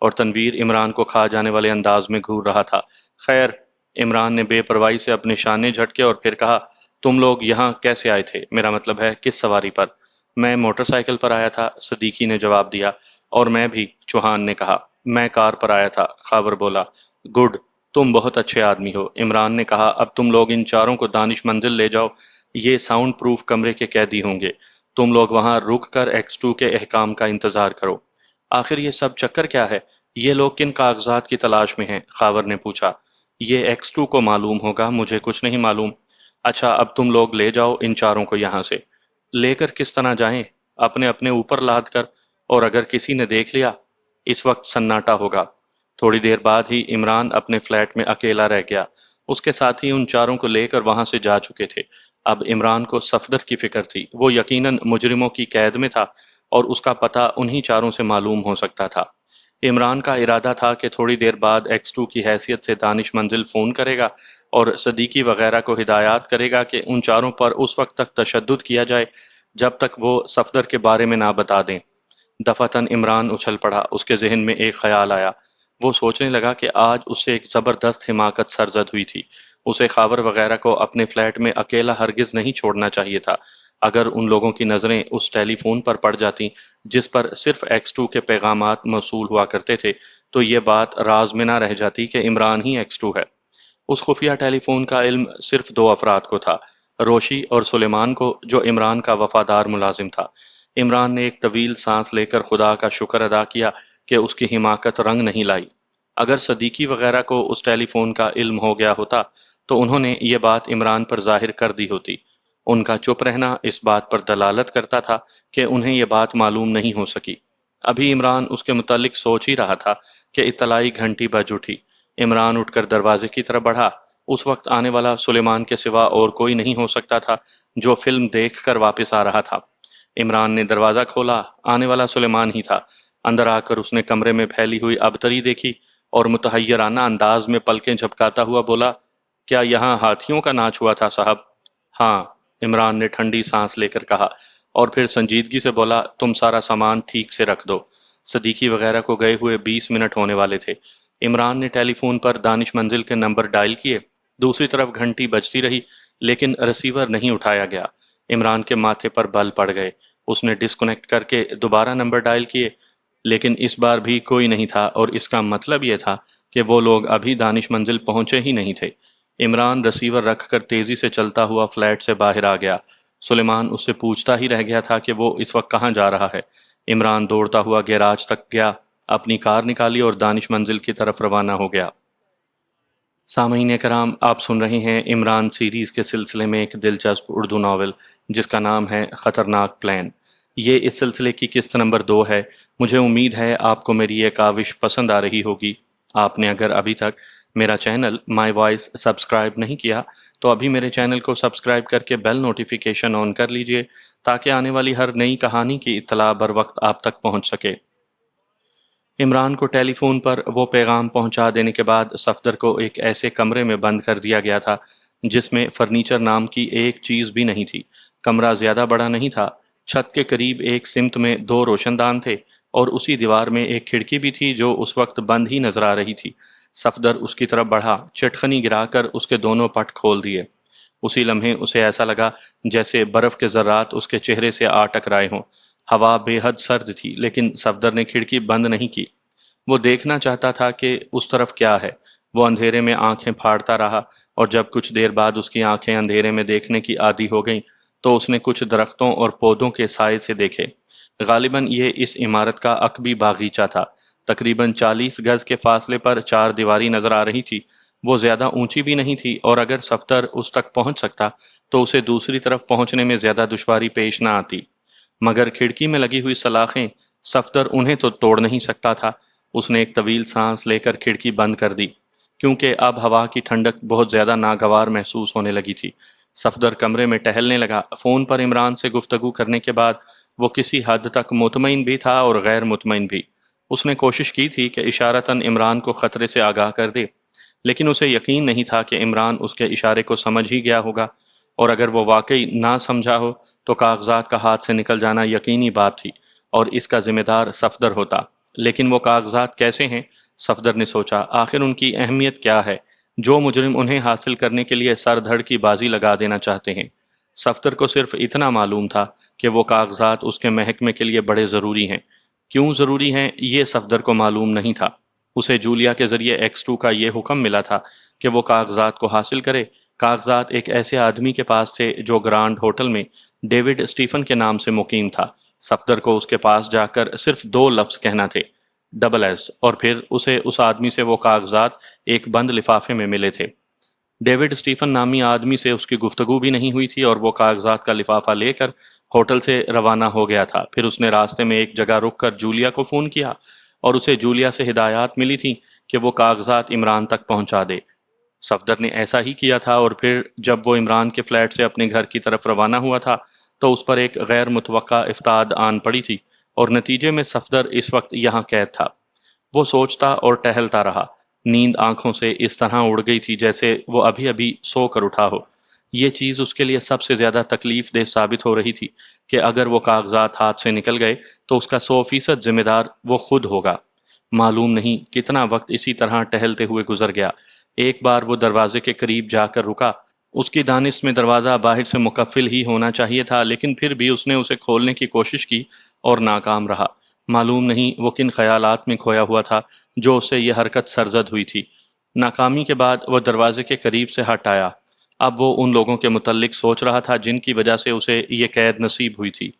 اور تنویر عمران کو کھا جانے والے انداز میں گھور رہا تھا۔ خیر، عمران نے بے پرواہی سے اپنے شانے جھٹکے اور پھر کہا، تم لوگ یہاں کیسے آئے تھے؟ میرا مطلب ہے کس سواری پر؟ میں موٹر سائیکل پر آیا تھا، صدیقی نے جواب دیا۔ اور میں بھی، چوہان نے کہا۔ میں کار پر آیا تھا، خاور بولا۔ گڈ، تم بہت اچھے آدمی ہو، عمران نے کہا۔ اب تم لوگ ان چاروں کو دانش منزل لے جاؤ، یہ ساؤنڈ پروف کمرے کے قیدی ہوں گے۔ تم لوگ وہاں رک کر ایکس 2 کے احکام کا انتظار کرو۔ آخر یہ سب چکر کیا ہے؟ یہ لوگ کن کاغذات کی تلاش میں ہیں؟ خاور نے پوچھا۔ یہ ایکس 2 کو معلوم ہوگا، مجھے کچھ نہیں معلوم۔ اچھا، اب تم لوگ لے جاؤ ان چاروں کو یہاں سے۔ لے کر کس طرح جائیں؟ اپنے اپنے اوپر لاد کر، اور اگر کسی نے دیکھ لیا؟ اس وقت سناٹا ہوگا۔ تھوڑی دیر بعد ہی عمران اپنے فلیٹ میں اکیلا رہ گیا۔ اس کے ساتھی ان چاروں کو لے کر وہاں سے جا چکے تھے۔ اب عمران کو صفدر کی فکر تھی۔ وہ یقیناً مجرموں کی قید میں تھا اور اس کا پتہ انہی چاروں سے معلوم ہو سکتا تھا۔ عمران کا ارادہ تھا کہ تھوڑی دیر بعد ایکس 2 کی حیثیت سے دانش منزل فون کرے گا اور صدیقی وغیرہ کو ہدایات کرے گا کہ ان چاروں پر اس وقت تک تشدد کیا جائے جب تک وہ صفدر کے بارے میں نہ بتا دیں۔ دفعتاً عمران اچھل پڑا۔ اس کے ذہن میں ایک خیال آیا۔ وہ سوچنے لگا کہ آج اس سے ایک زبردست حماقت سرزد ہوئی تھی۔ اسے خاور وغیرہ کو اپنے فلیٹ میں اکیلا ہرگز نہیں چھوڑنا چاہیے تھا۔ اگر ان لوگوں کی نظریں اس ٹیلی فون پر پڑ جاتیں جس پر صرف ایکس 2 کے پیغامات موصول ہوا کرتے تھے، تو یہ بات راز میں نہ رہ جاتی کہ عمران ہی ایکس 2 ہے۔ اس خفیہ ٹیلی فون کا علم صرف 2 افراد کو تھا، روشی اور سلیمان کو، جو عمران کا وفادار ملازم تھا۔ عمران نے ایک طویل سانس لے کر خدا کا شکر ادا کیا کہ اس کی حماقت رنگ نہیں لائی۔ اگر صدیقی وغیرہ کو اس ٹیلی فون کا علم ہو گیا ہوتا تو انہوں نے یہ بات عمران پر ظاہر کر دی ہوتی۔ ان کا چپ رہنا اس بات پر دلالت کرتا تھا کہ انہیں یہ بات معلوم نہیں ہو سکی۔ ابھی عمران اس کے متعلق سوچ ہی رہا تھا کہ اطلاعی گھنٹی بج اٹھی۔ عمران اٹھ کر دروازے کی طرف بڑھا۔ اس وقت آنے والا سلیمان کے سوا اور کوئی نہیں ہو سکتا تھا، جو فلم دیکھ کر واپس آ رہا تھا۔ عمران نے دروازہ کھولا۔ آنے والا سلیمان ہی تھا۔ اندر آ کر اس نے کمرے میں پھیلی ہوئی ابتری دیکھی اور متحیرانہ انداز میں پلکیں جھپکاتا ہوا بولا، کیا یہاں ہاتھیوں کا ناچ ہوا تھا صاحب؟ ہاں، عمران نے ٹھنڈی سانس لے کر کہا، اور پھر سنجیدگی سے بولا، تم سارا سامان ٹھیک سے رکھ دو۔ صدیقی وغیرہ کو گئے ہوئے 20 منٹ ہونے والے تھے۔ عمران نے ٹیلی فون پر دانش منزل کے نمبر ڈائل کیے۔ دوسری طرف گھنٹی بجتی رہی لیکن ریسیور نہیں اٹھایا گیا۔ عمران کے ماتھے پر بل پڑ گئے۔ اس نے ڈسکنیکٹ کر کے دوبارہ نمبر ڈائل کیے، لیکن اس بار بھی کوئی نہیں تھا، اور اس کا مطلب یہ تھا کہ وہ لوگ ابھی دانش منزل پہنچے ہی نہیں تھے۔ عمران ریسیور رکھ کر تیزی سے چلتا ہوا فلیٹ سے باہر آ گیا۔ سلیمان اس سے پوچھتا ہی رہ گیا تھا کہ وہ اس وقت کہاں جا رہا ہے۔ عمران دوڑتا ہوا گیراج تک گیا، اپنی کار نکالی اور دانش منزل کی طرف روانہ ہو گیا۔ سامعین کرام، آپ سن رہے ہیں عمران سیریز کے سلسلے میں ایک دلچسپ اردو ناول جس کا نام ہے خطرناک پلان۔ یہ اس سلسلے کی قسط نمبر 2 ہے۔ مجھے امید ہے آپ کو میری یہ کاوش پسند آ رہی ہوگی۔ آپ نے اگر ابھی تک میرا چینل مائی وائس سبسکرائب نہیں کیا تو ابھی میرے چینل کو سبسکرائب کر کے بیل نوٹیفیکیشن آن کر لیجئے تاکہ آنے والی ہر نئی کہانی کی اطلاع بر وقت آپ تک پہنچ سکے۔ عمران کو ٹیلی فون پر وہ پیغام پہنچا دینے کے بعد صفدر کو ایک ایسے کمرے میں بند کر دیا گیا تھا جس میں فرنیچر نام کی ایک چیز بھی نہیں تھی۔ کمرہ زیادہ بڑا نہیں تھا۔ چھت کے قریب ایک سمت میں 2 روشن دان تھے اور اسی دیوار میں ایک کھڑکی بھی تھی جو اس وقت بند ہی نظر آ رہی تھی۔ صفدر اس کی طرف بڑھا، چٹخنی گرا کر اس کے دونوں پٹ کھول دیے۔ اسی لمحے اسے ایسا لگا جیسے برف کے ذرات اس کے چہرے سے آ ٹکرائے ہوں۔ ہوا بے حد سرد تھی لیکن صفدر نے کھڑکی بند نہیں کی۔ وہ دیکھنا چاہتا تھا کہ اس طرف کیا ہے۔ وہ اندھیرے میں آنکھیں پھاڑتا رہا اور جب کچھ دیر بعد اس کی آنکھیں اندھیرے میں دیکھنے کی عادی ہو گئیں تو اس نے کچھ درختوں اور پودوں کے سائے سے دیکھے۔ غالباً یہ اس عمارت کا عقبی باغیچہ تھا۔ تقریباً 40 گز کے فاصلے پر 4 دیواری نظر آ رہی تھی۔ وہ زیادہ اونچی بھی نہیں تھی اور اگر صفدر اس تک پہنچ سکتا تو اسے دوسری طرف پہنچنے میں زیادہ دشواری پیش نہ آتی، مگر کھڑکی میں لگی ہوئی سلاخیں، صفدر انہیں تو توڑ نہیں سکتا تھا۔ اس نے ایک طویل سانس لے کر کھڑکی بند کر دی کیونکہ اب ہوا کی ٹھنڈک بہت زیادہ ناگوار محسوس ہونے لگی تھی۔ صفدر کمرے میں ٹہلنے لگا۔ فون پر عمران سے گفتگو کرنے کے بعد وہ کسی حد تک مطمئن بھی تھا اور غیر مطمئن بھی۔ اس نے کوشش کی تھی کہ اشارتاً عمران کو خطرے سے آگاہ کر دے، لیکن اسے یقین نہیں تھا کہ عمران اس کے اشارے کو سمجھ ہی گیا ہوگا، اور اگر وہ واقعی نہ سمجھا ہو تو کاغذات کا ہاتھ سے نکل جانا یقینی بات تھی اور اس کا ذمہ دار صفدر ہوتا۔ لیکن وہ کاغذات کیسے ہیں؟ صفدر نے سوچا، آخر ان کی اہمیت کیا ہے جو مجرم انہیں حاصل کرنے کے لیے سر دھڑ کی بازی لگا دینا چاہتے ہیں؟ صفدر کو صرف اتنا معلوم تھا کہ وہ کاغذات اس کے محکمے کے لیے بڑے ضروری ہیں۔ کیوں ضروری ہیں یہ صفدر کو معلوم نہیں تھا۔ اسے جولیا کے ذریعے ایکس 2 کا یہ حکم ملا تھا کہ وہ کاغذات کو حاصل کرے۔ کاغذات ایک ایسے آدمی کے پاس تھے جو گرانڈ ہوٹل میں ڈیوڈ اسٹیفن کے نام سے مقیم تھا۔ صفدر کو اس کے پاس جا کر صرف 2 لفظ کہنا تھے، ڈبل ایس، اور پھر اسے اس آدمی سے وہ کاغذات ایک بند لفافے میں ملے تھے۔ ڈیوڈ اسٹیفن نامی آدمی سے اس کی گفتگو بھی نہیں ہوئی تھی اور وہ کاغذات کا لفافہ لے کر ہوٹل سے روانہ ہو گیا تھا۔ پھر اس نے راستے میں ایک جگہ رک کر جولیا کو فون کیا اور اسے جولیا سے ہدایات ملی تھی کہ وہ کاغذات عمران تک پہنچا دے۔ صفدر نے ایسا ہی کیا تھا اور پھر جب وہ عمران کے فلیٹ سے اپنے گھر کی طرف روانہ ہوا تھا تو اس پر ایک غیر متوقع افتاد آن پڑی تھی اور نتیجے میں صفدر اس وقت یہاں قید تھا۔ وہ سوچتا اور ٹہلتا رہا۔ نیند آنکھوں سے اس طرح اڑ گئی تھی جیسے وہ ابھی ابھی سو کر اٹھا ہو۔ یہ چیز اس کے لیے سب سے زیادہ تکلیف دہ ثابت ہو رہی تھی کہ اگر وہ کاغذات ہاتھ سے نکل گئے تو اس کا 100% ذمہ دار وہ خود ہوگا۔ معلوم نہیں کتنا وقت اسی طرح ٹہلتے ہوئے گزر گیا۔ ایک بار وہ دروازے کے قریب جا کر رکا۔ اس کی دانست میں دروازہ باہر سے مقفل ہی ہونا چاہیے تھا، لیکن پھر بھی اس نے اسے کھولنے کی کوشش کی اور ناکام رہا۔ معلوم نہیں وہ کن خیالات میں کھویا ہوا تھا جو اسے یہ حرکت سرزد ہوئی تھی۔ ناکامی کے بعد وہ دروازے کے قریب سے ہٹ آیا۔ اب وہ ان لوگوں کے متعلق سوچ رہا تھا جن کی وجہ سے اسے یہ قید نصیب ہوئی تھی۔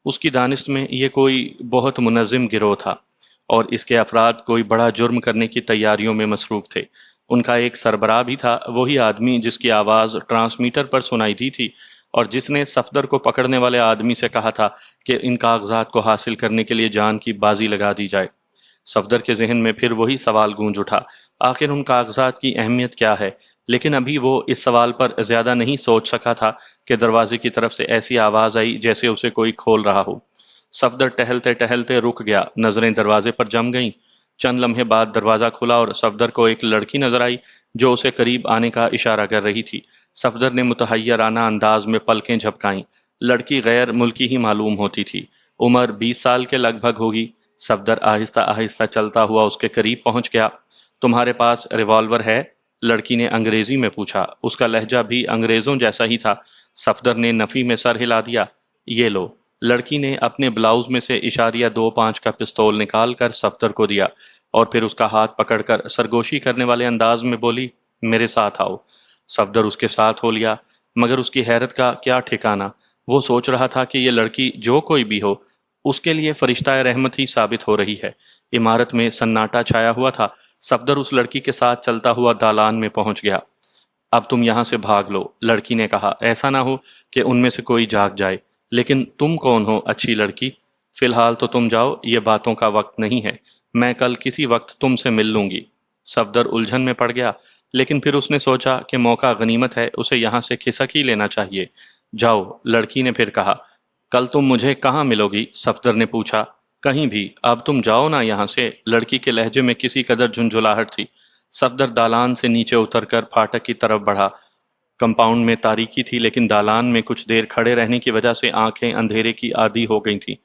اس کی دانست میں یہ کوئی بہت منظم گروہ تھا اور اس کے افراد کوئی بڑا جرم کرنے کی تیاریوں میں مصروف تھے۔ ان کا ایک سربراہ بھی تھا، وہی آدمی جس کی آواز ٹرانسمیٹر پر سنائی دی تھی اور جس نے صفدر کو پکڑنے والے آدمی سے کہا تھا کہ ان کاغذات کو حاصل کرنے کے لیے جان کی بازی لگا دی جائے۔ صفدر کے ذہن میں پھر وہی سوال گونج اٹھا، آخر ان کاغذات کی اہمیت کیا ہے؟ لیکن ابھی وہ اس سوال پر زیادہ نہیں سوچ سکا تھا کہ دروازے کی طرف سے ایسی آواز آئی جیسے اسے کوئی کھول رہا ہو۔ صفدر ٹہلتے ٹہلتے رک گیا، نظریں دروازے پر جم گئیں۔ چند لمحے بعد دروازہ کھلا اور صفدر کو ایک لڑکی نظر آئی جو اسے قریب آنے کا اشارہ کر رہی تھی۔ صفدر نے متحیرانہ انداز میں پلکیں جھپکائیں۔ لڑکی غیر ملکی ہی معلوم ہوتی تھی، عمر 20 سال کے لگ بھگ ہوگی۔ صفدر آہستہ آہستہ چلتا ہوا اس کے قریب پہنچ گیا۔ تمہارے پاس ریوالور ہے؟ لڑکی نے انگریزی میں پوچھا۔ اس کا لہجہ بھی انگریزوں جیسا ہی تھا۔ صفدر نے نفی میں سر ہلا دیا۔ یہ لو۔ لڑکی نے اپنے بلاؤز میں سے اشاریہ 2.5 کا پستول نکال کر صفدر کو دیا اور پھر اس کا ہاتھ پکڑ کر سرگوشی کرنے والے انداز میں بولی، میرے ساتھ آؤ۔ صفدر اس کے ساتھ ہو لیا، مگر اس کی حیرت کا کیا ٹھکانہ۔ وہ سوچ رہا تھا کہ یہ لڑکی جو کوئی بھی ہو اس کے لیے فرشتہ رحمت ہی ثابت ہو رہی ہے۔ عمارت میں سناٹا چھایا ہوا تھا۔ صفدر اس لڑکی کے ساتھ چلتا ہوا دالان میں پہنچ گیا۔ اب تم یہاں سے بھاگ لو، لڑکی نے کہا، ایسا نہ ہو کہ ان میں سے کوئی جاگ جائے۔ لیکن تم کون ہو اچھی لڑکی؟ فی الحال تو تم جاؤ، یہ باتوں کا وقت نہیں ہے، میں کل کسی وقت تم سے مل لوں گی۔ صفدر الجھن میں پڑ گیا، لیکن پھر اس نے سوچا کہ موقع غنیمت ہے، اسے یہاں سے کھسک ہی لینا چاہیے۔ جاؤ، لڑکی نے پھر کہا۔ کل تم مجھے کہاں ملو گی؟ صفدر نے پوچھا۔ کہیں بھی، اب تم جاؤ نا یہاں سے۔ لڑکی کے لہجے میں کسی قدر جھنجھلاہٹ تھی۔ صفدر دالان سے نیچے اتر کر پھاٹک کی طرف بڑھا۔ کمپاؤنڈ میں تاریکی تھی لیکن دالان میں کچھ دیر کھڑے رہنے کی وجہ سے آنکھیں اندھیرے کی عادی ہو گئی تھیں۔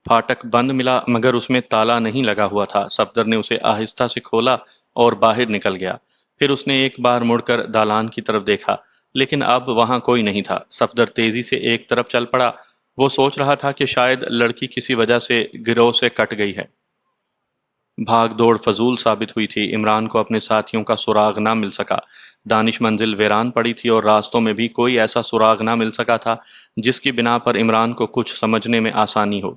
پھاٹک بند ملا مگر اس میں تالا نہیں لگا ہوا تھا۔ صفدر نے اسے آہستہ سے کھولا اور باہر نکل گیا۔ پھر اس نے ایک بار مڑ کر دالان کی طرف دیکھا لیکن اب وہاں کوئی نہیں تھا۔ صفدر تیزی سے ایک طرف چل پڑا۔ وہ سوچ رہا تھا کہ شاید لڑکی کسی وجہ سے گروہ سے کٹ گئی ہے۔ بھاگ دوڑ فضول ثابت ہوئی تھی۔ عمران کو اپنے ساتھیوں کا سراغ نہ مل سکا۔ دانش منزل ویران پڑی تھی اور راستوں میں بھی کوئی ایسا سراغ نہ مل سکا تھا جس کی بنا پر عمران کو کچھ سمجھنے میں آسانی ہو۔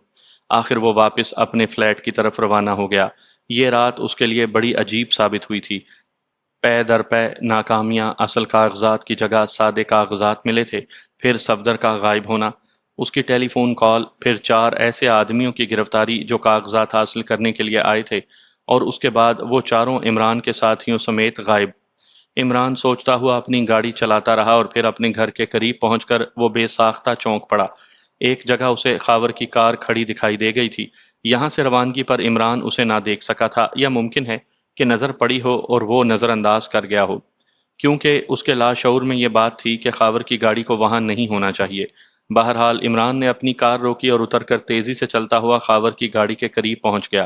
آخر وہ واپس اپنے فلیٹ کی طرف روانہ ہو گیا۔ یہ رات اس کے لیے بڑی عجیب ثابت ہوئی تھی۔ پے در پے ناکامیاں، اصل کاغذات کی جگہ سادے کاغذات ملے تھے، پھر صفدر کا غائب ہونا، اس کی ٹیلی فون کال، پھر 4 ایسے آدمیوں کی گرفتاری جو کاغذات حاصل کرنے کے لیے آئے تھے، اور اس کے بعد وہ چاروں عمران کے ساتھیوں سمیت غائب۔ عمران سوچتا ہوا اپنی گاڑی چلاتا رہا اور پھر اپنے گھر کے قریب پہنچ کر وہ بے ساختہ چونک پڑا۔ ایک جگہ اسے خاور کی کار کھڑی دکھائی دے گئی تھی۔ یہاں سے روانگی پر عمران اسے نہ دیکھ سکا تھا، یا ممکن ہے کہ نظر پڑی ہو اور وہ نظر انداز کر گیا ہو، کیونکہ اس کے لاشعور میں یہ بات تھی کہ خاور کی گاڑی کو وہاں نہیں ہونا چاہیے۔ بہرحال عمران نے اپنی کار روکی اور اتر کر تیزی سے چلتا ہوا خاور کی گاڑی کے قریب پہنچ گیا۔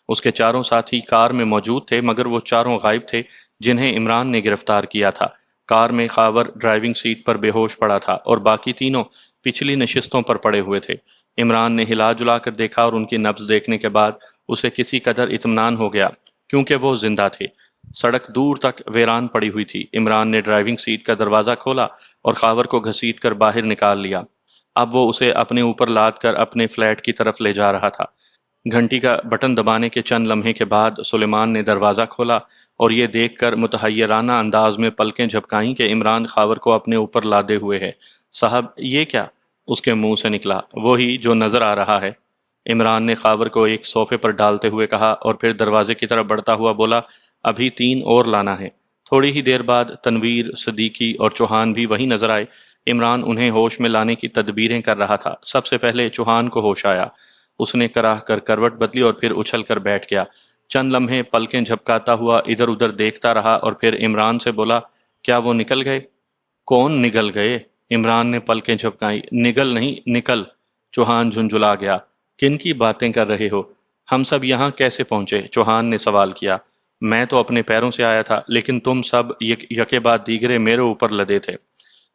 اس کے چاروں ساتھی کار میں موجود تھے مگر وہ چاروں غائب تھے جنہیں عمران نے گرفتار کیا تھا۔ کار میں خاور ڈرائیونگ سیٹ پر بے ہوش پڑا تھا اور باقی تینوں پچھلی نشستوں پر پڑے ہوئے تھے۔ عمران نے ہلا جلا کر دیکھا اور ان کی نبض دیکھنے کے بعد اسے کسی قدر اطمینان ہو گیا کیونکہ وہ زندہ تھے۔ سڑک دور تک ویران پڑی ہوئی تھی۔ عمران نے ڈرائیونگ سیٹ کا دروازہ کھولا اور خاور کو گھسیٹ کر باہر نکال لیا۔ اب وہ اسے اپنے اوپر لاد کر اپنے فلیٹ کی طرف لے جا رہا تھا۔ گھنٹی کا بٹن دبانے کے چند لمحے کے بعد سلیمان نے دروازہ کھولا اور یہ دیکھ کر متحیرانہ انداز میں پلکیں جھپکائیں کہ عمران خاور کو اپنے اوپر لادے ہوئے ہے۔ صاحب یہ کیا؟ اس کے منہ سے نکلا۔ وہی جو نظر آ رہا ہے۔ عمران نے خاور کو ایک صوفے پر ڈالتے ہوئے کہا اور پھر دروازے کی طرف بڑھتا ہوا بولا، ابھی 3 اور لانا ہے۔ تھوڑی ہی دیر بعد تنویر، صدیقی اور چوہان بھی وہی نظر آئے۔ عمران انہیں ہوش میں لانے کی تدبیریں کر رہا تھا۔ سب سے پہلے چوہان کو ہوش آیا۔ اس نے کراہ کر کروٹ بدلی اور پھر اچھل کر بیٹھ گیا۔ چند لمحے پلکیں جھپکاتا ہوا ادھر ادھر دیکھتا رہا اور پھر عمران سے بولا، کیا وہ نکل گئے؟ کون نگل گئے؟ عمران نے پلکیں جھپکائیں۔ نگل نہیں، نکل۔ چوہان جھنجھلا گیا۔ کن کی باتیں کر رہے ہو؟ ہم سب یہاں کیسے پہنچے؟ چوہان نے سوال کیا۔ میں تو اپنے پیروں سے آیا تھا لیکن تم سب یکے بعد دیگرے میرے اوپر لدے تھے۔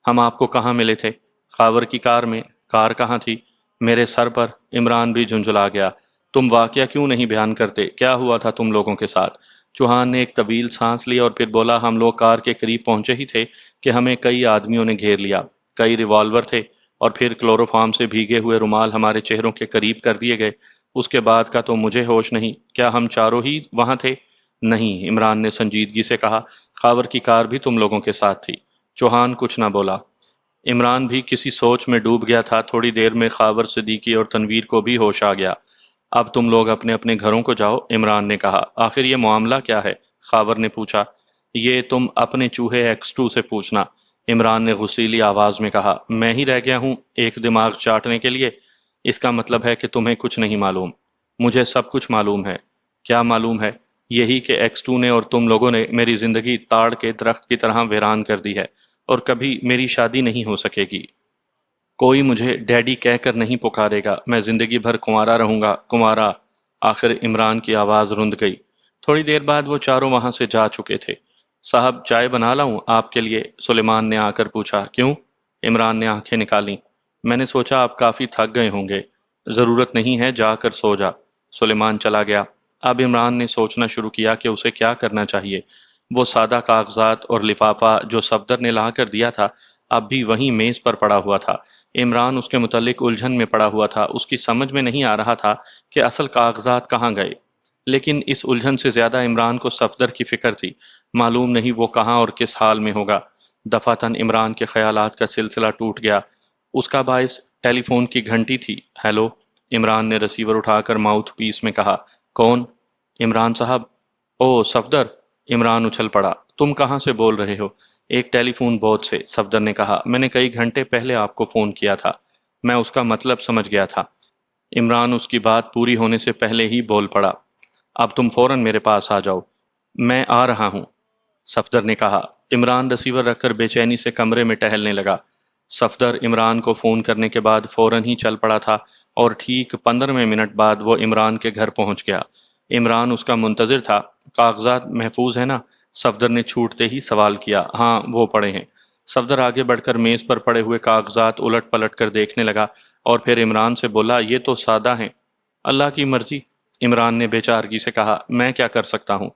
ہم آپ کو کہاں ملے تھے؟ خاور کی کار میں۔ کار کہاں تھی؟ میرے سر پر۔ عمران بھی جھنجھلا گیا۔ تم واقعہ کیوں نہیں بیان کرتے؟ کیا ہوا تھا تم لوگوں کے ساتھ؟ چوہان نے ایک طویل سانس لی اور پھر بولا، ہم لوگ کار کے قریب پہنچے ہی تھے کہ ہمیں کئی آدمیوں نے گھیر لیا۔ کئی ریوالور تھے اور پھر کلوروفارم سے بھیگے ہوئے رومال ہمارے چہروں کے قریب کر دیے گئے۔ اس کے بعد کا تو مجھے ہوش نہیں۔ کیا ہم چاروں ہی وہاں تھے؟ نہیں، عمران نے سنجیدگی سے کہا، خاور کی کار بھی تم لوگوں کے ساتھ تھی۔ چوہان کچھ نہ بولا۔ عمران بھی کسی سوچ میں ڈوب گیا تھا۔ تھوڑی دیر میں خاور، صدیقی اور تنویر کو بھی ہوش آ گیا۔ اب تم لوگ اپنے اپنے گھروں کو جاؤ، عمران نے کہا۔ آخر یہ معاملہ کیا ہے؟ خاور نے پوچھا۔ یہ تم اپنے چوہے X2 سے پوچھنا، عمران نے غصیلی آواز میں کہا۔ میں ہی رہ گیا ہوں ایک دماغ چاٹنے کے لیے؟ اس کا مطلب ہے کہ تمہیں کچھ نہیں معلوم۔ مجھے سب کچھ معلوم ہے۔ کیا معلوم ہے؟ یہی کہ X2 نے اور تم لوگوں نے میری زندگی تاڑ کے درخت کی طرح ویران کر دی ہے اور کبھی میری شادی نہیں ہو سکے گی۔ کوئی مجھے ڈیڈی کہہ کر نہیں پکارے گا۔ میں زندگی بھر کنوارا رہوں گا، کنوارا۔ آخر عمران کی آواز رند گئی۔ تھوڑی دیر بعد وہ چاروں وہاں سے جا چکے تھے۔ صاحب چائے بنا لاؤں آپ کے لیے؟ سلیمان نے آ کر پوچھا۔ کیوں؟ عمران نے آنکھیں نکالیں۔ میں نے سوچا آپ کافی تھک گئے ہوں گے۔ ضرورت نہیں ہے، جا کر سو جا۔ سلیمان چلا گیا۔ اب عمران نے سوچنا شروع کیا کہ اسے کیا کرنا چاہیے۔ وہ سادہ کاغذات اور لفافہ جو صفدر نے لا کر دیا تھا اب بھی وہیں میز پر پڑا ہوا تھا۔ عمران اس کے متعلق الجھن میں پڑا ہوا تھا۔ اس کی سمجھ میں نہیں آ رہا تھا کہ اصل کاغذات کہاں گئے، لیکن اس الجھن سے زیادہ عمران کو صفدر کی فکر تھی۔ معلوم نہیں وہ کہاں اور کس حال میں ہوگا۔ دفعتاً عمران کے خیالات کا سلسلہ ٹوٹ گیا۔ اس کا باعث ٹیلی فون کی گھنٹی تھی۔ ہیلو، عمران نے ریسیور اٹھا کر ماؤتھ پیس میں کہا۔ کون؟ عمران صاحب۔ او صفدر۔ عمران اچھل پڑا۔ تم کہاں سے بول رہے ہو؟ ایک ٹیلی فون بوتھ سے، صفدر نے کہا۔ میں نے کئی گھنٹے پہلے آپ کو فون کیا تھا۔ میں اس کا مطلب سمجھ گیا تھا۔ عمران اس کی بات پوری ہونے سے پہلے ہی بول پڑا۔ اب تم فوراً میرے پاس آ جاؤ۔ میں آ رہا ہوں، صفدر نے کہا۔ عمران ریسیور رکھ کر بے چینی سے کمرے میں ٹہلنے لگا۔ صفدر عمران کو فون کرنے کے بعد فوراً ہی چل پڑا تھا اور ٹھیک 15 منٹ بعد وہ عمران کے گھر پہنچ گیا۔ عمران اس کا منتظر تھا۔ کاغذات محفوظ ہیں نا؟ صفدر نے چھوٹتے ہی سوال کیا۔ ہاں، وہ پڑے ہیں۔ صفدر آگے بڑھ کر میز پر پڑے ہوئے کاغذات الٹ پلٹ کر دیکھنے لگا اور پھر عمران سے بولا، یہ تو سادہ ہیں۔ اللہ کی مرضی، عمران نے بے چارگی سے کہا۔ میں کیا کر سکتا ہوں؟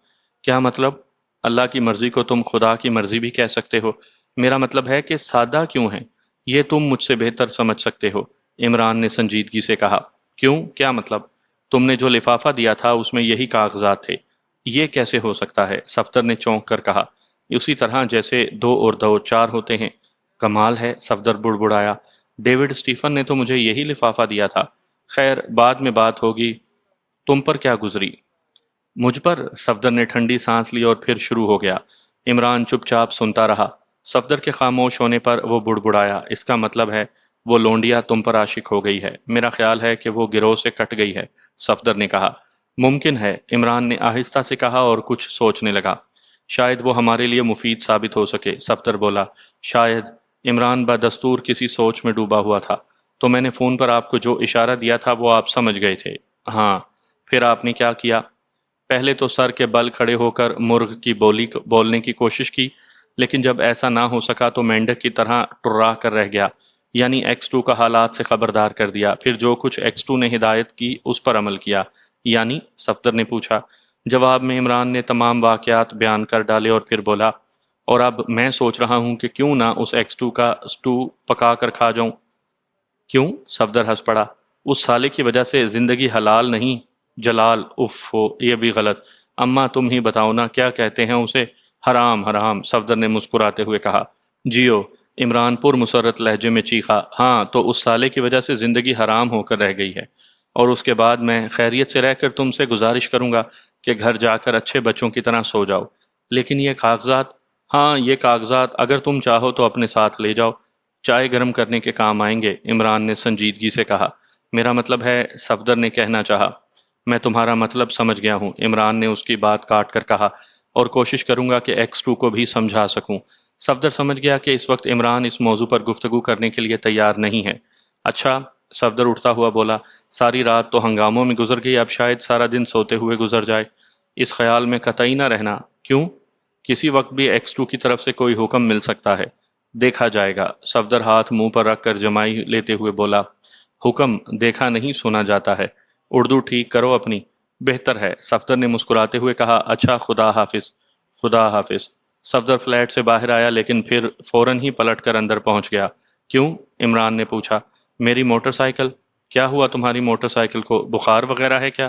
کیا مطلب؟ اللہ کی مرضی کو تم خدا کی مرضی بھی کہہ سکتے ہو۔ میرا مطلب ہے کہ سادہ کیوں ہیں یہ تم مجھ سے بہتر سمجھ سکتے ہو، عمران نے سنجیدگی سے کہا۔ کیوں؟ کیا مطلب؟ تم نے جو لفافہ دیا تھا اس میں یہی کاغذات تھے۔ یہ کیسے ہو سکتا ہے؟ صفدر نے چونک کر کہا۔ اسی طرح جیسے 2 اور 2 4 ہوتے ہیں۔ کمال ہے، صفدر بڑبڑایا۔ ڈیوڈ اسٹیفن نے تو مجھے یہی لفافہ دیا تھا۔ خیر، بعد میں بات ہوگی۔ تم پر کیا گزری؟ مجھ پر؟ صفدر نے ٹھنڈی سانس لی اور پھر شروع ہو گیا۔ عمران چپ چاپ سنتا رہا۔ صفدر کے خاموش ہونے پر وہ بڑبڑایا۔ اس کا مطلب ہے وہ لونڈیا تم پر عاشق ہو گئی ہے۔ میرا خیال ہے کہ وہ گروہ سے کٹ گئی ہے، صفدر نے کہا۔ ممکن ہے، عمران نے آہستہ سے کہا اور کچھ سوچنے لگا۔ شاید وہ ہمارے لیے مفید ثابت ہو سکے، صفدر بولا۔ شاید۔ عمران بدستور کسی سوچ میں ڈوبا ہوا تھا۔ تو میں نے فون پر آپ کو جو اشارہ دیا تھا وہ آپ سمجھ گئے تھے؟ ہاں۔ پھر آپ نے کیا کیا؟ پہلے تو سر کے بل کھڑے ہو کر مرغ کی بولی بولنے کی کوشش کی، لیکن جب ایسا نہ ہو سکا تو مینڈک کی طرح ٹرا کر رہ گیا، یعنی ایکس ٹو کا حالات سے خبردار کر دیا، پھر جو کچھ ایکس ٹو نے ہدایت کی اس پر عمل کیا۔ یعنی؟ صفدر نے پوچھا۔ جواب میں عمران نے تمام واقعات بیان کر ڈالے اور پھر بولا، اور اب میں سوچ رہا ہوں کہ کیوں نہ اس ایکس ٹو کا اسٹو پکا کر کھا جاؤں۔ کیوں؟ صفدر ہنس پڑا۔ اس سالے کی وجہ سے زندگی حلال نہیں جلال، اف ہو یہ بھی غلط۔ اماں تم ہی بتاؤ نا کیا کہتے ہیں اسے؟ حرام حرام، صفدر نے مسکراتے ہوئے کہا۔ جیو، عمران پور مسرت لہجے میں چیخا۔ ہاں تو اس سالے کی وجہ سے زندگی حرام ہو کر رہ گئی ہے، اور اس کے بعد میں خیریت سے رہ کر تم سے گزارش کروں گا کہ گھر جا کر اچھے بچوں کی طرح سو جاؤ۔ لیکن یہ کاغذات؟ ہاں یہ کاغذات اگر تم چاہو تو اپنے ساتھ لے جاؤ، چائے گرم کرنے کے کام آئیں گے، عمران نے سنجیدگی سے کہا۔ میرا مطلب ہے، صفدر نے کہنا چاہا۔ میں تمہارا مطلب سمجھ گیا ہوں، عمران نے اس کی بات کاٹ کر کہا، اور کوشش کروں گا کہ ایکس ٹو کو بھی سمجھا سکوں۔ صفدر سمجھ گیا کہ اس وقت عمران اس موضوع پر گفتگو کرنے کے لیے تیار نہیں ہے۔ اچھا، صفدر اٹھتا ہوا بولا، ساری رات تو ہنگاموں میں گزر گئی، اب شاید سارا دن سوتے ہوئے گزر جائے۔ اس خیال میں قطعی نہ رہنا۔ کیوں؟ کسی وقت بھی ایکس ٹو کی طرف سے کوئی حکم مل سکتا ہے۔ دیکھا جائے گا، صفدر ہاتھ منہ پر رکھ کر جمائی لیتے ہوئے بولا۔ حکم دیکھا نہیں سنا جاتا ہے، اردو ٹھیک کرو اپنی۔ بہتر ہے، صفدر نے مسکراتے ہوئے کہا۔ اچھا، خدا حافظ۔ خدا حافظ۔ صفدر فلیٹ سے باہر آیا لیکن پھر فوراً ہی پلٹ کر اندر پہنچ گیا۔ کیوں؟ عمران نے پوچھا۔ میری موٹر سائیکل؟ کیا ہوا تمہاری موٹر سائیکل کو؟ بخار وغیرہ ہے کیا؟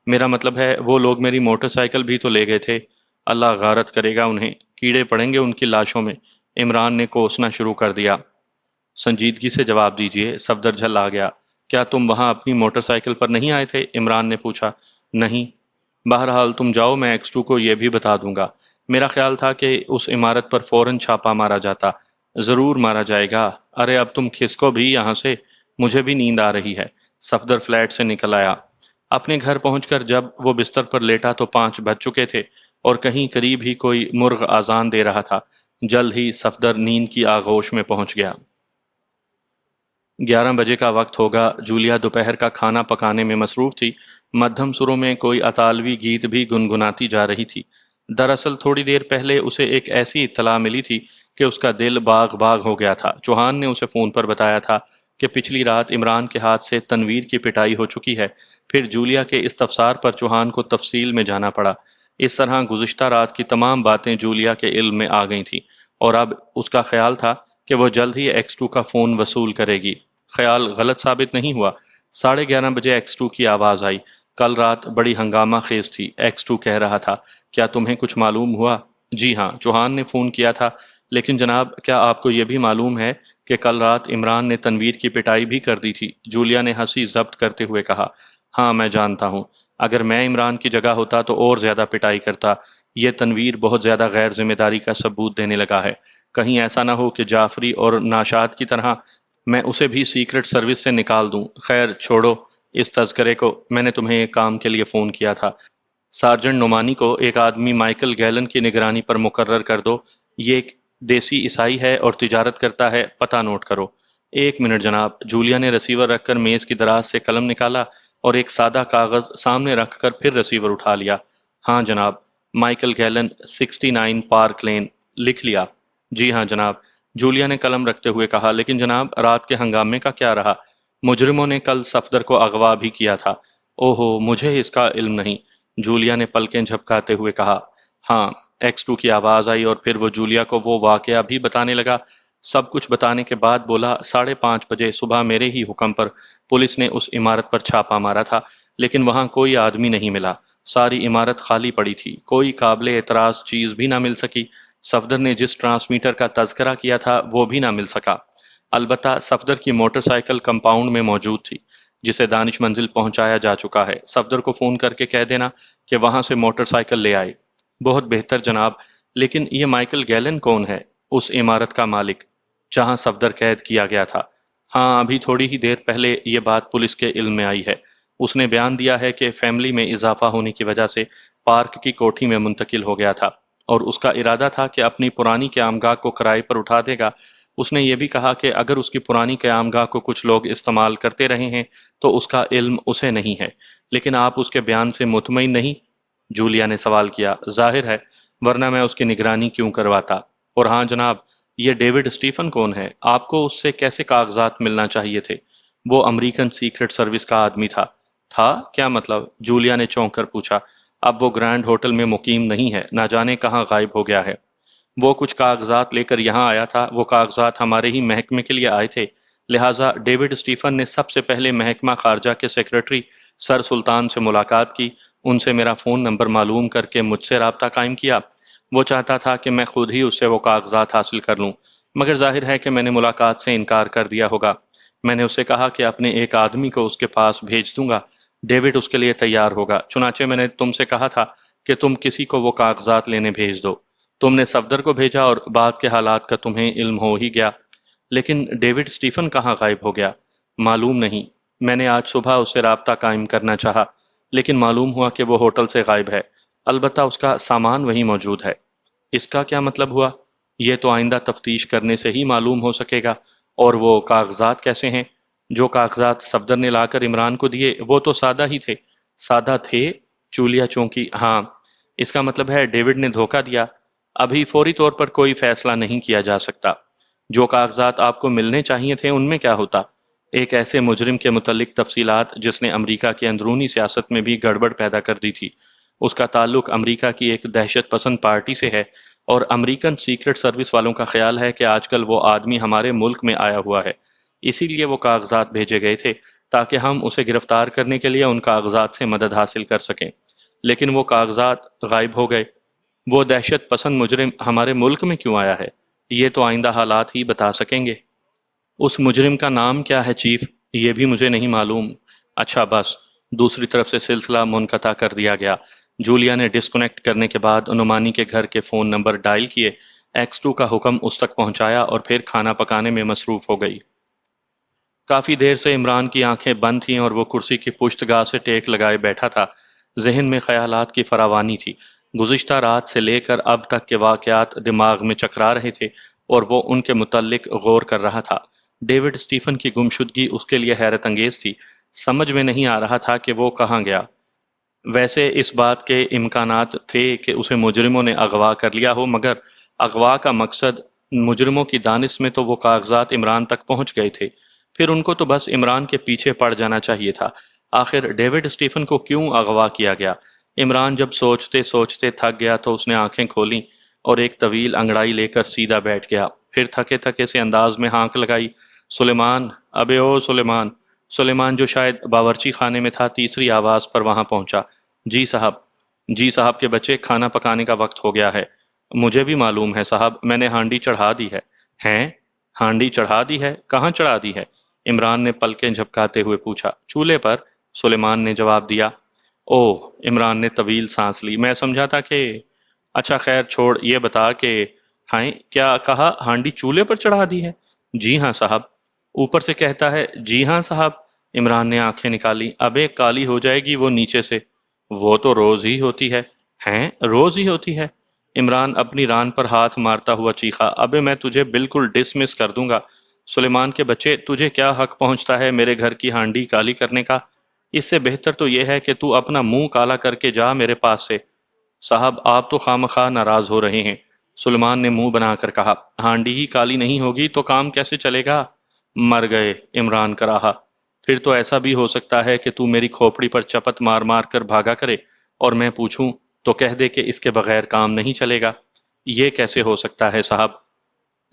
میرا مطلب ہے وہ لوگ میری موٹر سائیکل بھی تو لے گئے تھے۔ اللہ غارت کرے گا انہیں، کیڑے پڑیں گے ان کی لاشوں میں۔ عمران نے کوسنا شروع کر دیا۔ سنجیدگی سے جواب دیجئے، صفدر جھل آ گیا۔ کیا تم وہاں اپنی موٹر سائیکل پر نہیں آئے تھے؟ عمران نے پوچھا۔ نہیں۔ بہرحال تم جاؤ، میں ایکس ٹو کو یہ بھی بتا دوں گا۔ میرا خیال تھا کہ اس عمارت پر فوراً چھاپا مارا جاتا۔ ضرور مارا جائے گا۔ ارے اب تم کھسکو بھی یہاں سے، مجھے بھی نیند آ رہی ہے۔ صفدر فلیٹ سے نکل آیا۔ اپنے گھر پہنچ کر جب وہ بستر پر لیٹا تو 5 بج چکے تھے، اور کہیں قریب ہی کوئی مرغ آذان دے رہا تھا۔ جلد ہی صفدر نیند کی آغوش میں پہنچ گیا۔ 11 بجے کا وقت ہوگا۔ جولیا دوپہر کا کھانا پکانے میں مصروف تھی۔ مدھم سروں میں کوئی اطالوی گیت بھی گنگناتی جا رہی تھی۔ دراصل تھوڑی دیر پہلے اسے ایک ایسی اطلاع ملی تھی کہ اس کا دل باغ باغ ہو گیا تھا۔ چوہان نے اسے فون پر بتایا تھا کہ پچھلی رات عمران کے ہاتھ سے تنویر کی پٹائی ہو چکی ہے۔ پھر جولیا کے استفسار پر چوہان کو تفصیل میں جانا پڑا۔ اس طرح گزشتہ رات کی تمام باتیں جولیا کے علم میں آ گئی تھیں، اور اب اس کا خیال تھا کہ وہ جلد ہی ایکس ٹو کا فون وصول کرے گی۔ خیال غلط ثابت نہیں ہوا۔ 11:30 بجے ایکس ٹو کی آواز آئی۔ کل رات بڑی ہنگامہ خیز تھی، ایکس ٹو کہہ رہا تھا۔ کیا تمہیں کچھ معلوم ہوا؟ جی ہاں، چوہان نے فون کیا تھا، لیکن جناب کیا آپ کو یہ بھی معلوم ہے کہ کل رات عمران نے تنویر کی پٹائی بھی کر دی تھی؟ جولیا نے ہنسی ضبط کرتے ہوئے کہا۔ ہاں میں جانتا ہوں، اگر میں عمران کی جگہ ہوتا تو اور زیادہ پٹائی کرتا۔ یہ تنویر بہت زیادہ غیر ذمہ داری کا ثبوت دینے لگا ہے۔ کہیں ایسا نہ ہو کہ جعفری اور ناشاد کی طرح میں اسے بھی سیکرٹ سروس سے نکال دوں۔ خیر چھوڑو اس تذکرے کو، میں نے تمہیں ایک کام کے لیے فون کیا تھا۔ سارجنٹ نعمانی کو ایک آدمی مائیکل گیلن کی نگرانی پر مقرر کر دو۔ یہ ایک دیسی عیسائی ہے اور تجارت کرتا ہے، پتہ نوٹ کرو۔ 1 منٹ جناب۔ جولیا نے رسیور رکھ کر میز کی دراز سے قلم نکالا اور ایک سادہ کاغذ سامنے رکھ کر پھر رسیور اٹھا لیا۔ ہاں جناب، مائیکل گیلن، 69 پارک لین۔ لکھ لیا؟ جی ہاں جناب، جولیا نے قلم رکھتے ہوئے کہا۔ لیکن جناب رات کے ہنگامے کا کیا رہا؟ مجرموں نے کل صفدر کو اغوا بھی کیا تھا۔ اوہو، مجھے اس کا علم نہیں، جولیا نے پلکیں جھپکاتے ہوئے کہا۔ ہاں، ایکس ٹو کی آواز آئی اور پھر وہ جولیا کو وہ واقعہ بھی بتانے لگا۔ سب کچھ بتانے کے بعد بولا، 5:30 بجے صبح میرے ہی حکم پر پولیس نے اس عمارت پر چھاپا مارا تھا، لیکن وہاں کوئی آدمی نہیں ملا۔ ساری عمارت خالی پڑی تھی، کوئی قابل اعتراض چیز بھی نہ مل سکی۔ صفدر نے جس ٹرانسمیٹر کا تذکرہ کیا تھا وہ بھی نہ مل سکا۔ البتہ صفدر کی موٹر سائیکل کمپاؤنڈ میں موجود تھی، جسے دانش منزل پہنچایا جا چکا ہے۔ صفدر کو فون کر کے کہہ دینا کہ وہاں سے موٹر سائیکل لے آئے۔ بہت بہتر جناب، لیکن یہ مائیکل گیلن کون ہے؟ اس عمارت کا مالک جہاں صفدر قید کیا گیا تھا۔ ہاں، ابھی تھوڑی ہی دیر پہلے یہ بات پولیس کے علم میں آئی ہے۔ اس نے بیان دیا ہے کہ فیملی میں اضافہ ہونے کی وجہ سے پارک کی کوٹھی میں منتقل ہو گیا تھا، اور اس کا ارادہ تھا کہ اپنی پرانی قیامگاہ کو کرائے پر اٹھا دے گا۔ اس نے یہ بھی کہا کہ اگر اس کی پرانی قیامگاہ کو کچھ لوگ استعمال کرتے رہے ہیں تو اس کا علم اسے نہیں ہے۔ لیکن آپ اس کے بیان سے مطمئن نہیں؟ جولیا نے سوال کیا۔ ظاہر ہے، ورنہ میں اس کی نگرانی کیوں کرواتا؟ اور ہاں جناب، یہ ڈیوڈ اسٹیفن کون ہے؟ آپ کو اس سے کیسے کاغذات ملنا چاہیے تھے؟ وہ امریکن سیکرٹ سروس کا آدمی تھا۔ تھا؟ کیا مطلب؟ جولیا نے چونک کر پوچھا۔ اب وہ گرینڈ ہوٹل میں مقیم نہیں ہے، نہ جانے کہاں غائب ہو گیا ہے۔ وہ کچھ کاغذات لے کر یہاں آیا تھا۔ وہ کاغذات ہمارے ہی محکمے کے لیے آئے تھے، لہٰذا ڈیوڈ اسٹیفن نے سب سے پہلے محکمہ خارجہ کے سیکرٹری سر سلطان سے ملاقات کی، ان سے میرا فون نمبر معلوم کر کے مجھ سے رابطہ قائم کیا۔ وہ چاہتا تھا کہ میں خود ہی اس سے وہ کاغذات حاصل کر لوں، مگر ظاہر ہے کہ میں نے ملاقات سے انکار کر دیا ہوگا۔ میں نے اسے کہا کہ اپنے ایک آدمی کو اس کے پاس بھیج دوں گا، ڈیوڈ اس کے لیے تیار ہوگا۔ چنانچہ میں نے تم سے کہا تھا کہ تم کسی کو وہ کاغذات لینے بھیج دو۔ تم نے صفدر کو بھیجا اور بعد کے حالات کا تمہیں علم ہو ہی گیا۔ لیکن ڈیوڈ اسٹیفن کہاں غائب ہو گیا؟ معلوم نہیں۔ میں نے آج صبح اس سے رابطہ قائم کرنا چاہا، لیکن معلوم ہوا کہ وہ ہوٹل سے غائب ہے، البتہ اس کا سامان وہیں موجود ہے۔ اس کا کیا مطلب ہوا؟ یہ تو آئندہ تفتیش کرنے سے ہی معلوم ہو سکے گا۔ اور وہ کاغذات کیسے ہیں؟ جو کاغذات صفدر نے لا کر عمران کو دیے وہ تو سادہ ہی تھے۔ سادہ تھے؟ چولیا چونکی۔ ہاں، اس کا مطلب ہے ڈیوڈ نے دھوکہ دیا۔ ابھی فوری طور پر کوئی فیصلہ نہیں کیا جا سکتا۔ جو کاغذات آپ کو ملنے چاہیے تھے ان میں کیا ہوتا؟ ایک ایسے مجرم کے متعلق تفصیلات جس نے امریکہ کے اندرونی سیاست میں بھی گڑبڑ پیدا کر دی تھی۔ اس کا تعلق امریکہ کی ایک دہشت پسند پارٹی سے ہے، اور امریکن سیکرٹ سروس والوں کا خیال ہے کہ آج کل وہ آدمی ہمارے ملک میں آیا ہوا ہے۔ اسی لیے وہ کاغذات بھیجے گئے تھے تاکہ ہم اسے گرفتار کرنے کے لیے ان کاغذات سے مدد حاصل کر سکیں۔ لیکن وہ کاغذات غائب ہو گئے۔ وہ دہشت پسند مجرم ہمارے ملک میں کیوں آیا ہے؟ یہ تو آئندہ حالات ہی بتا سکیں گے۔ اس مجرم کا نام کیا ہے چیف؟ یہ بھی مجھے نہیں معلوم۔ اچھا بس۔ دوسری طرف سے سلسلہ منقطع کر دیا گیا۔ جولیا نے ڈسکنیکٹ کرنے کے بعد نعمانی کے گھر کے فون نمبر ڈائل کیے، ایکس 2 کا حکم اس تک پہنچایا اور پھر کھانا پکانے میں مصروف ہو گئی۔ کافی دیر سے عمران کی آنکھیں بند تھیں اور وہ کرسی کی پشت گاہ سے ٹیک لگائے بیٹھا تھا۔ ذہن میں خیالات کی فراوانی تھی۔ گزشتہ رات سے لے کر اب تک کے واقعات دماغ میں چکرا رہے تھے اور وہ ان کے متعلق غور کر رہا تھا۔ ڈیوڈ اسٹیفن کی گمشدگی اس کے لیے حیرت انگیز تھی۔ سمجھ میں نہیں آ رہا تھا کہ وہ کہاں گیا۔ ویسے اس بات کے امکانات تھے کہ اسے مجرموں نے اغوا کر لیا ہو، مگر اغوا کا مقصد مجرموں کی دانش میں تو وہ کاغذات عمران تک پہنچ گئے تھے، پھر ان کو تو بس عمران کے پیچھے پڑ جانا چاہیے تھا۔ آخر ڈیوڈ اسٹیفن کو کیوں اغوا کیا گیا؟ عمران جب سوچتے سوچتے تھک گیا تو اس نے آنکھیں کھولیں اور ایک طویل انگڑائی لے کر سیدھا بیٹھ گیا، پھر تھکے تھکے سے انداز میں ہانک لگائی، سلیمان، ابے او سلیمان۔ سلیمان جو شاید باورچی خانے میں تھا تیسری آواز پر وہاں پہنچا۔ جی صاحب۔ جی صاحب کے بچے، کھانا پکانے کا وقت ہو گیا ہے۔ مجھے بھی معلوم ہے صاحب، میں نے ہانڈی چڑھا دی ہے۔ ہیں؟ ہانڈی چڑھا دی ہے؟ کہاں چڑھا دی ہے؟ عمران نے پلکیں جھپکاتے ہوئے پوچھا۔ چولہے پر، سلیمان نے جواب دیا۔ اوہ، عمران نے طویل سانس لی، میں سمجھا تھا کہ… اچھا خیر چھوڑ، یہ بتا کہ… ہائیں، کیا کہا؟ ہانڈی چولہے پر چڑھا دی ہے؟ جی ہاں صاحب۔ اوپر سے کہتا ہے جی ہاں صاحب۔ عمران نے آنکھیں نکالی۔ ابے کالی ہو جائے گی وہ نیچے سے۔ وہ تو روز ہی ہوتی ہے۔ ہیں؟ روز ہی ہوتی ہے؟ عمران اپنی ران پر ہاتھ مارتا ہوا چیخا۔ ابے میں تجھے بالکل ڈسمس کر دوں گا۔ سلیمان کے بچے، تجھے کیا حق پہنچتا ہے میرے گھر کی ہانڈی کالی کرنے کا؟ اس سے بہتر تو یہ ہے کہ تو اپنا منہ کالا کر کے جا میرے پاس سے۔ صاحب آپ تو خواہ ناراض ہو رہے ہیں، سلیمان نے منہ بنا کر کہا۔ ہانڈی ہی کالی نہیں ہوگی تو کام کیسے چلے گا؟ مر گئے، عمران کراہا۔ پھر تو ایسا بھی ہو سکتا ہے کہ تو میری کھوپڑی پر چپت مار مار کر بھاگا کرے اور میں پوچھوں تو کہہ دے کہ اس کے بغیر کام نہیں چلے گا۔ یہ کیسے ہو سکتا ہے صاحب؟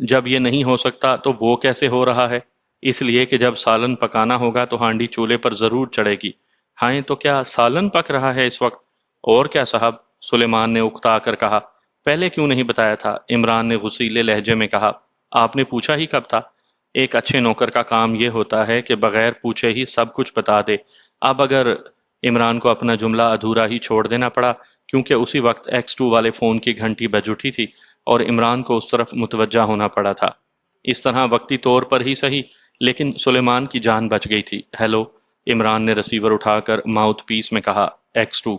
جب یہ نہیں ہو سکتا تو وہ کیسے ہو رہا ہے؟ اس لیے کہ جب سالن پکانا ہوگا تو ہانڈی چولہے پر ضرور چڑھے گی۔ ہائیں، تو کیا سالن پک رہا ہے اس وقت؟ اور کیا صاحب، سلیمان نے اکتا کر کہا۔ پہلے کیوں نہیں بتایا تھا؟ عمران نے غصیلے لہجے میں کہا۔ آپ نے پوچھا ہی کب تھا؟ ایک اچھے نوکر کا کام یہ ہوتا ہے کہ بغیر پوچھے ہی سب کچھ بتا دے۔ اب اگر… عمران کو اپنا جملہ ادھورا ہی چھوڑ دینا پڑا کیونکہ اسی وقت ایکس 2 والے فون کی گھنٹی بج اٹھی تھی اور عمران کو اس طرف متوجہ ہونا پڑا تھا۔ اس طرح وقتی طور پر ہی صحیح، لیکن سلیمان کی جان بچ گئی تھی۔ ہیلو، عمران نے ریسیور اٹھا کر ماؤتھ پیس میں کہا۔ ایکس 2۔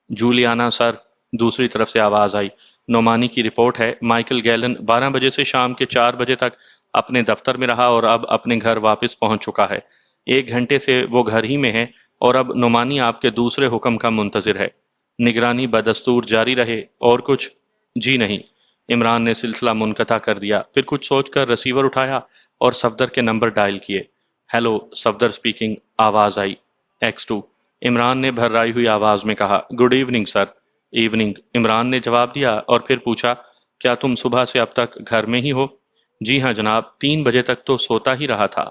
جولیانا سر، دوسری طرف سے آواز آئی۔ نعمانی کی رپورٹ ہے، مائیکل گیلن 12 بجے سے شام کے 4 بجے تک اپنے دفتر میں رہا اور اب اپنے گھر واپس پہنچ چکا ہے۔ 1 گھنٹے سے وہ گھر ہی میں ہے اور اب نعمانی آپ کے دوسرے حکم کا منتظر ہے۔ نگرانی بدستور جاری رہے اور کچھ؟ جی نہیں۔ عمران نے سلسلہ منقطع کر دیا، پھر کچھ سوچ کر ریسیور اٹھایا اور صفدر کے نمبر ڈائل کیے۔ ہیلو، صفدر سپیکنگ، آواز آئی۔ X2۔ عمران نے بھرائی ہوئی آواز میں کہا، good evening sir. Evening, Imran نے جواب دیا اور پھر پوچھا، کیا تم صبح سے اب تک گھر میں ہی ہو؟ جی ہاں جناب، 3 بجے تک تو سوتا ہی رہا تھا۔